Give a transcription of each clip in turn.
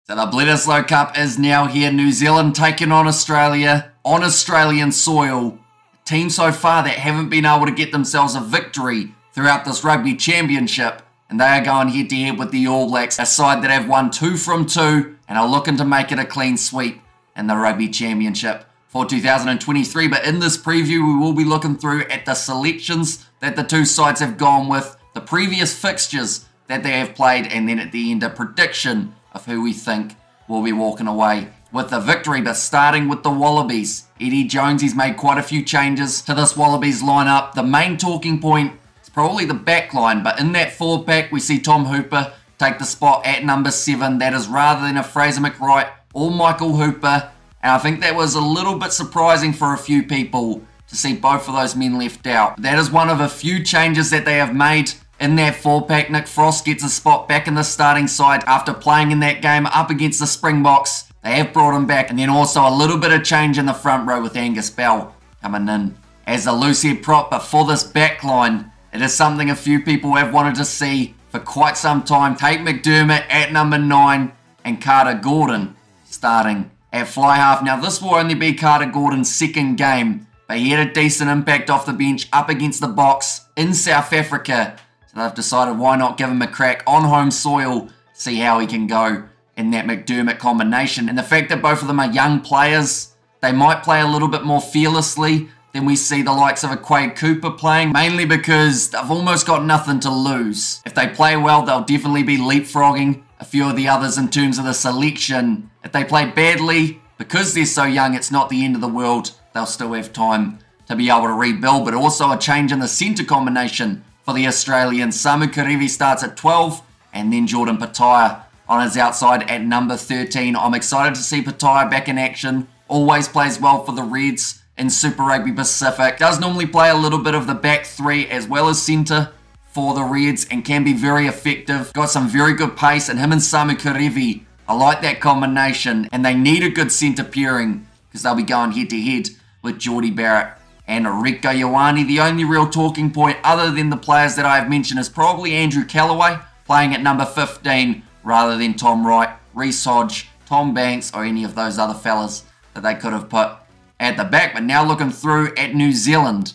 So the Bledisloe Cup is now here. New Zealand taking on Australia on Australian soil. A team so far that haven't been able to get themselves a victory throughout this Rugby Championship. And they are going head to head with the All Blacks, a side that have won 2 from 2 and are looking to make it a clean sweep in the Rugby Championship for 2023. But in this preview, we will be looking through at the selections that the two sides have gone with, the previous fixtures that they have played, and then at the end a prediction of who we think will be walking away with the victory. But starting with the Wallabies, Eddie Jones, he's made quite a few changes to this Wallabies lineup. The main talking point is probably the back line, but in that forward pack we see Tom Hooper take the spot at number 7. That is rather than a Fraser McWright or Michael Hooper, and I think that was a little bit surprising for a few people to see both of those men left out. That is one of a few changes that they have made in that 4-pack. Nick Frost gets a spot back in the starting side after playing in that game up against the Springboks. They have brought him back, and then also a little bit of change in the front row with Angus Bell coming in as a loose head prop. But for this back line, it is something a few people have wanted to see for quite some time. Tate McDermott at number 9 and Carter Gordon starting at fly half. Now this will only be Carter Gordon's second game, but he had a decent impact off the bench up against the Boks in South Africa. So they've decided why not give him a crack on home soil, see how he can go in that McDermott combination. And the fact that both of them are young players, they might play a little bit more fearlessly than we see the likes of a Quade Cooper playing, mainly because they've almost got nothing to lose. If they play well, they'll definitely be leapfrogging a few of the others in terms of the selection. If they play badly, because they're so young, it's not the end of the world. They'll still have time to be able to rebuild. But also a change in the centre combination for the Australians. Samu Kerevi starts at 12, and then Jordan Petaia on his outside at number 13. I'm excited to see Petaia back in action. Always plays well for the Reds in Super Rugby Pacific. Does normally play a little bit of the back 3 as well as centre for the Reds and can be very effective. Got some very good pace, and him and Samu Kerevi, I like that combination, and they need a good centre pairing because they'll be going head to head with Jordie Barrett and Rieko Ioane. The only real talking point other than the players that I have mentioned is probably Andrew Callaway playing at number 15 rather than Tom Wright, Reece Hodge, Tom Banks, or any of those other fellas that they could have put at the back. But now looking through at New Zealand,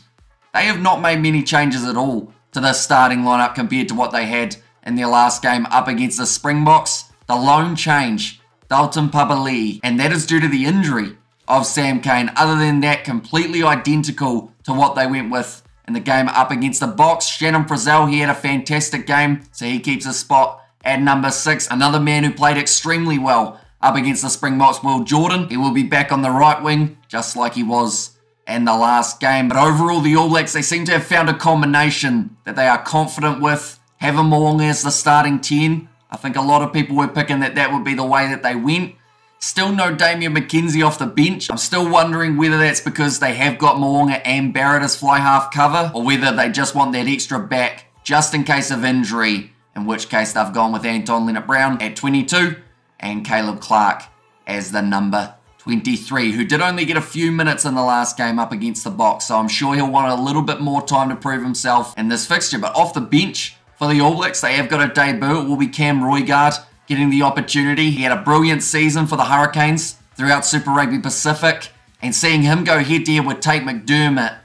they have not made many changes at all to the starting lineup compared to what they had in their last game up against the Springboks. The lone change, Dalton Papali'i, and that is due to the injury of Sam Cane. Other than that, completely identical to what they went with in the game up against the Boks. Shannon Frizzell, he had a fantastic game, so he keeps his spot at number 6. Another man who played extremely well up against the Springboks, Will Jordan. He will be back on the right wing, just like he was in the last game. But overall, the All Blacks, they seem to have found a combination that they are confident with. Having Mo'unga as the starting 10, I think a lot of people were picking that that would be the way that they went. Still no Damian McKenzie off the bench. I'm still wondering whether that's because they have got Mo'unga and Barrett as fly half cover, or whether they just want that extra back just in case of injury, in which case they've gone with Anton Lienert-Brown at 22 and Caleb Clark as the number 23, who did only get a few minutes in the last game up against the Boks, so I'm sure he'll want a little bit more time to prove himself in this fixture. But off the bench for the All Blacks, they have got a debut. It will be Cam Roigard getting the opportunity. He had a brilliant season for the Hurricanes throughout Super Rugby Pacific, and seeing him go head to head with Tate McDermott,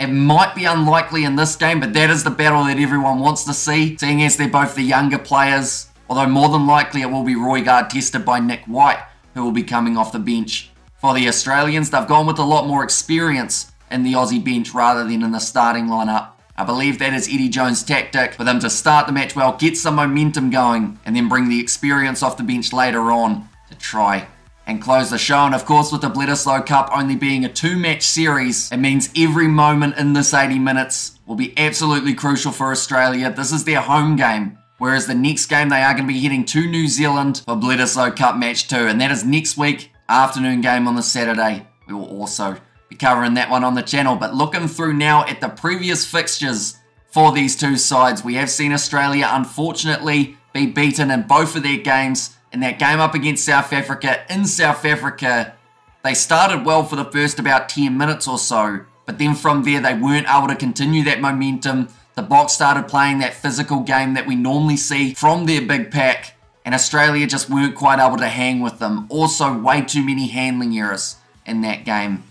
it might be unlikely in this game, but that is the battle that everyone wants to see, seeing as they're both the younger players. Although more than likely it will be Roigard tested by Nick White, who will be coming off the bench for the Australians. They've gone with a lot more experience in the Aussie bench rather than in the starting lineup. I believe that is Eddie Jones' tactic, for them to start the match well, get some momentum going, and then bring the experience off the bench later on to try and close the show. And of course, with the Bledisloe Cup only being a 2-match series, it means every moment in this 80 minutes will be absolutely crucial for Australia. This is their home game, whereas the next game they are going to be heading to New Zealand for Bledisloe Cup match 2, and that is next week, afternoon game on the Saturday. We will also be covering that one on the channel. But looking through now at the previous fixtures for these two sides, we have seen Australia unfortunately be beaten in both of their games. In that game up against South Africa, in South Africa, they started well for the first about 10 minutes or so, but then from there they weren't able to continue that momentum. The Boks started playing that physical game that we normally see from their big pack, and Australia just weren't quite able to hang with them. Also, way too many handling errors in that game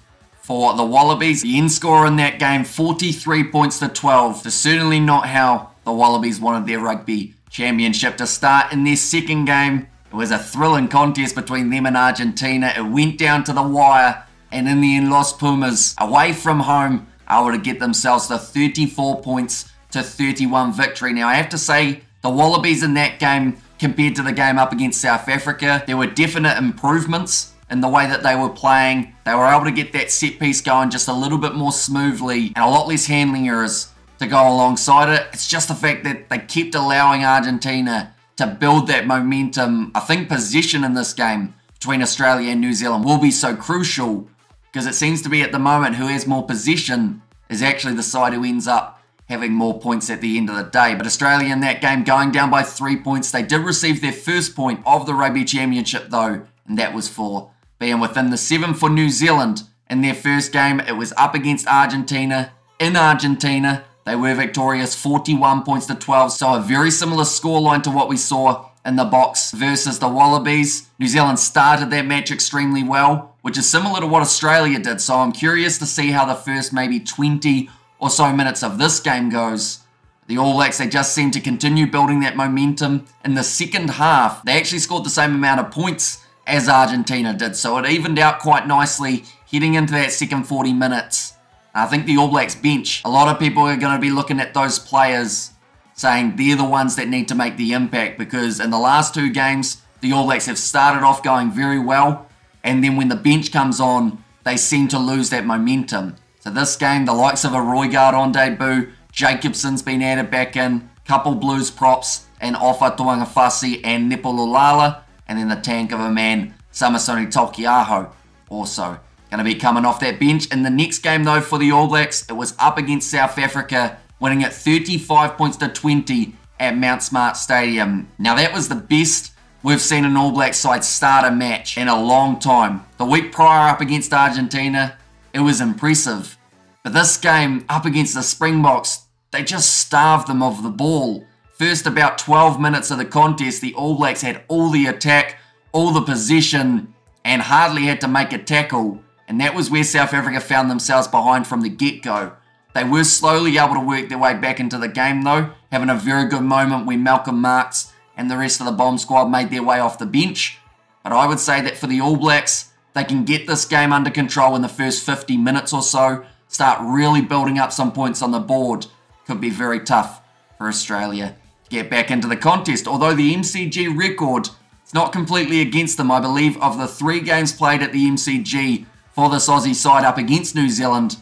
for the Wallabies. The end score in that game, 43 points to 12. So certainly not how the Wallabies wanted their Rugby Championship to start. In their second game, it was a thrilling contest between them and Argentina. It went down to the wire, and in the end, Los Pumas, away from home, able to get themselves the 34 points to 31 victory. Now, I have to say, the Wallabies in that game, compared to the game up against South Africa, there were definite improvements in the way that they were playing. They were able to get that set piece going just a little bit more smoothly and a lot less handling errors to go alongside it. It's just the fact that they kept allowing Argentina to build that momentum. I think possession in this game between Australia and New Zealand will be so crucial, because it seems to be at the moment who has more possession is actually the side who ends up having more points at the end of the day. But Australia in that game going down by 3 points. They did receive their first point of the Rugby Championship though, and that was for being within the 7 for New Zealand. In their first game, it was up against Argentina. In Argentina, they were victorious 41 points to 12. So a very similar scoreline to what we saw in the box versus the Wallabies. New Zealand started that match extremely well, which is similar to what Australia did. So I'm curious to see how the first maybe 20 or so minutes of this game goes. The All Blacks, they just seem to continue building that momentum. In the second half, they actually scored the same amount of points as Argentina did. So it evened out quite nicely heading into that second 40 minutes. I think the All Blacks bench, a lot of people are going to be looking at those players saying they're the ones that need to make the impact, because in the last 2 games, the All Blacks have started off going very well, and then when the bench comes on, they seem to lose that momentum. So this game, the likes of a Roygaard on debut, Jacobson's been added back in, couple Blues props, and Ofa Tuangafasi and Nipolulala, and then the tank of a man, Samasoni Taukei'aho, also going to be coming off that bench. In the next game though for the All Blacks, it was up against South Africa, winning at 35 points to 20 at Mount Smart Stadium. Now that was the best we've seen an All Black side start a match in a long time. The week prior up against Argentina, it was impressive. But this game up against the Springboks, they just starved them of the ball. First about 12 minutes of the contest, the All Blacks had all the attack, all the possession, and hardly had to make a tackle. And that was where South Africa found themselves behind from the get-go. They were slowly able to work their way back into the game though, having a very good moment when Malcolm Marx and the rest of the bomb squad made their way off the bench. But I would say that for the All Blacks, they can get this game under control in the first 50 minutes or so, start really building up some points on the board. Could be very tough for Australia to get back into the contest. Although the MCG record, it's not completely against them. I believe of the 3 games played at the MCG for this Aussie side up against New Zealand,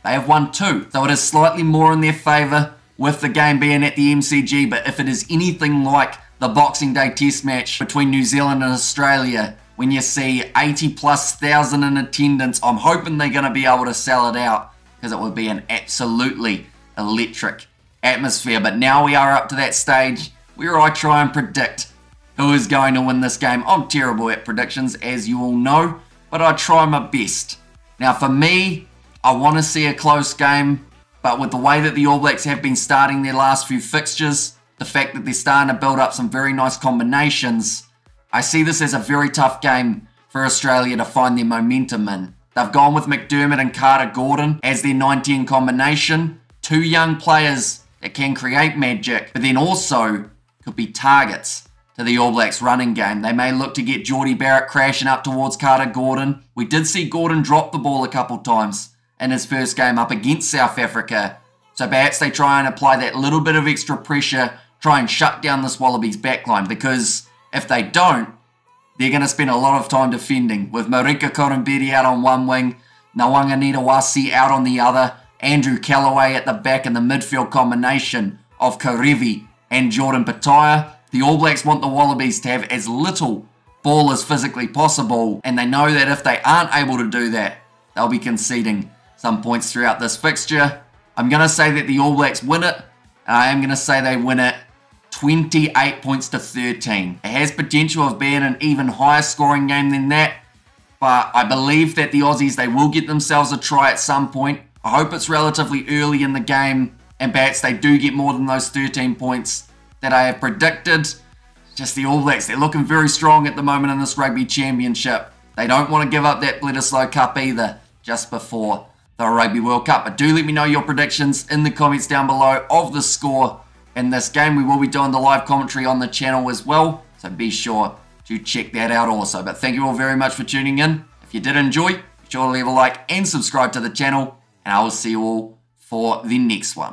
they have won 2. So it is slightly more in their favour with the game being at the MCG. But if it is anything like the Boxing Day test match between New Zealand and Australia, when you see 80,000+ in attendance, I'm hoping they're going to be able to sell it out, because it would be an absolutely electric atmosphere. But now we are up to that stage where I try and predict who is going to win this game. I'm terrible at predictions, as you all know, but I try my best. Now for me, I want to see a close game, but with the way that the All Blacks have been starting their last few fixtures, the fact that they're starting to build up some very nice combinations, I see this as a very tough game for Australia to find their momentum in. They've gone with McDermott and Carter Gordon as their 19 combination. 2 young players that can create magic, but then also could be targets to the All Blacks running game. They may look to get Geordie Barrett crashing up towards Carter Gordon. We did see Gordon drop the ball a couple times in his first game up against South Africa. So perhaps they try and apply that little bit of extra pressure, try and shut down this Wallabies backline, because if they don't, they're going to spend a lot of time defending, with Marika Korombedi out on one wing, Nawanga Nitawasi out on the other, Andrew Callaway at the back, in the midfield combination of Karevi and Jordan Petaia. The All Blacks want the Wallabies to have as little ball as physically possible, and they know that if they aren't able to do that, they'll be conceding some points throughout this fixture. I'm going to say that the All Blacks win it, and I am going to say they win it 28 points to 13. It has potential of being an even higher scoring game than that, but I believe that the Aussies, they will get themselves a try at some point. I hope it's relatively early in the game, and perhaps they do get more than those 13 points that I have predicted. just the All Blacks. They're looking very strong at the moment in this Rugby Championship. They don't want to give up that Bledisloe Cup either, just before the Rugby World Cup. But do let me know your predictions in the comments down below of the score in this game. We will be doing the live commentary on the channel as well, so be sure to check that out also. But thank you all very much for tuning in. If you did enjoy, be sure to leave a like and subscribe to the channel, and I will see you all for the next one.